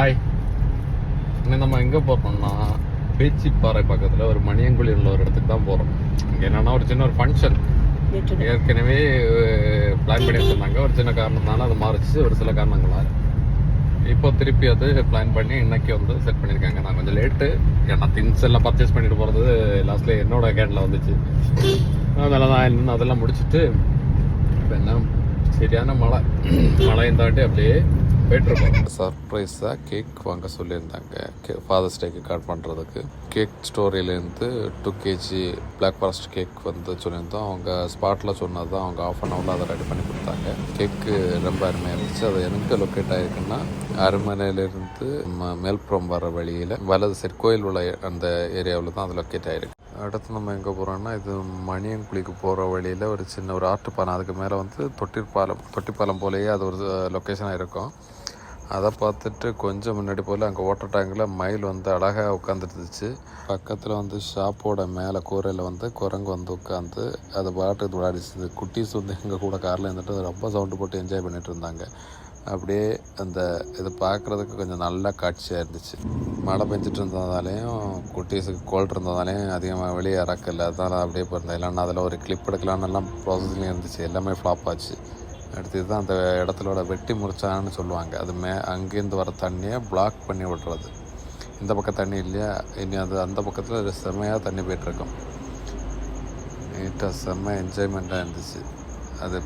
Hi, இன்னும் நம்ம எங்கே போகிறோம்னா பேச்சிப்பாறை பக்கத்தில் ஒரு மணியங்குழி உள்ள ஒரு இடத்துக்கு தான் போகிறோம். இங்கே என்னென்னா ஒரு சின்ன ஒரு ஃபங்க்ஷன் ஏற்கனவே பிளான் பண்ணி வச்சுருந்தாங்க. ஒரு சின்ன காரணத்தினால அது மாறிச்சு, ஒரு சில காரணங்களால் இப்போ திருப்பி அது பிளான் பண்ணி இன்னைக்கு வந்து செட் பண்ணியிருக்காங்க. நான் கொஞ்சம் லேட்டு, ஏன்னா திங்ஸ் எல்லாம் பர்ச்சேஸ் பண்ணிட்டு போகிறது லாஸ்ட்டில் என்னோட கேட்டில் வந்துச்சு. அதனால தான் இன்னும் அதெல்லாம் முடிச்சுட்டு இப்போ என்ன சரியான மழையும் தாண்டி அப்படியே போயிட்டுருக்கோம். சர்ப்ரைஸாக கேக் வாங்க சொல்லியிருந்தாங்க, ஃபாதர்ஸ் டேக்கு கார்ட் பண்ணுறதுக்கு. கேக் ஸ்டோரியிலேருந்து 2 kg பிளாக் ஃபாரஸ்ட் கேக் வந்து சொல்லியிருந்தோம். அவங்க ஸ்பாட்டில் சொன்னது தான், அவங்க ஆஃப் அன் ஹவரில் அதை ரெடி பண்ணி கொடுத்தாங்க. கேக்கு ரொம்ப அருமையாக இருந்துச்சு. அது எங்கே லொக்கேட் ஆகிருக்குன்னா, அரண்மனையிலேருந்து மேல்புறம் வர வழியில் வலது சைடு கோயில் உள்ள அந்த ஏரியாவில் தான் அது லொக்கேட் ஆகிருக்கு. அடுத்து நம்ம எங்கே போகிறோம்னா, இது மணியங்குழிக்கு போகிற வழியில் ஒரு சின்ன ஒரு ஆற்றுப்பாலம், அதுக்கு மேலே வந்து தொட்டிப்பாலம் போலேயே அது ஒரு லொக்கேஷனாக இருக்கும். அதை பார்த்துட்டு கொஞ்சம் முன்னாடி போல் அங்கே வாட்டர் டேங்கில் மயில் வந்து அழகாக உட்காந்துருந்துச்சு. பக்கத்தில் வந்து ஷாப்போட மேலே கூரையில் வந்து குரங்கு வந்து உட்காந்து அது பாட்டுக்கு விளையாடிச்சு. குட்டீஸ் வந்து எங்கள் கூட காரில் இருந்துட்டு ரொம்ப சவுண்டு போட்டு என்ஜாய் பண்ணிட்டு இருந்தாங்க. அப்படியே அந்த இது பார்க்குறதுக்கு கொஞ்சம் நல்ல காட்சியாக இருந்துச்சு. மழை பெஞ்சிட்டு இருந்ததாலேயும் குட்டீஸுக்கு கோல்ட் இருந்ததாலேயும் அதிகமாக வெளியே இறக்கல, அதனால் அப்படியே போயிருந்தேன். இல்லைன்னா அதில் ஒரு கிளிப் எடுக்கலான்னு எல்லாம் ப்ராசஸிங் இருந்துச்சு, எல்லாமே ஃப்ளாப் ஆச்சு. அடுத்து தான் அந்த இடத்துல வெட்டி முறிச்சான்னு சொல்லுவாங்க. அது அங்கேருந்து வர தண்ணியை பிளாக் பண்ணி விடுறது. இந்த பக்கம் தண்ணி இல்லையா, இனி அது அந்த பக்கத்தில் செம்மையாக தண்ணி போய்ட்டுருக்கோம். நீட்டாக செம்ம என்ஜாய்மெண்ட்டாக இருந்துச்சு. அது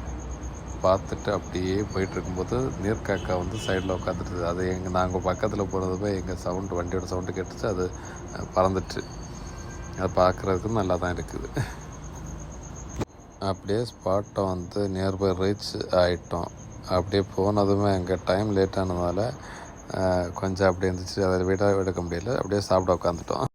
பார்த்துட்டு அப்படியே போயிட்டுருக்கும்போது நீர்க்காக்கா வந்து சைடில் உட்காந்துட்டு, அது நாங்கள் பக்கத்தில் போகிறதுமே எங்கள் சவுண்டு, வண்டியோட சவுண்டு கேட்டுச்சு, அது பறந்துட்டு. அதை பார்க்குறதுக்கு நல்லா தான் இருக்குது. அப்படியே ஸ்பாட்டை வந்து நியர்பை ரீச் ஆகிட்டோம். அப்படியே போனதுமே எங்கள் டைம் லேட் ஆனதால் கொஞ்சம் அப்படி இருந்துச்சு, அதை வீடாக எடுக்க முடியல. அப்படியே சாப்பிட உட்காந்துட்டோம்.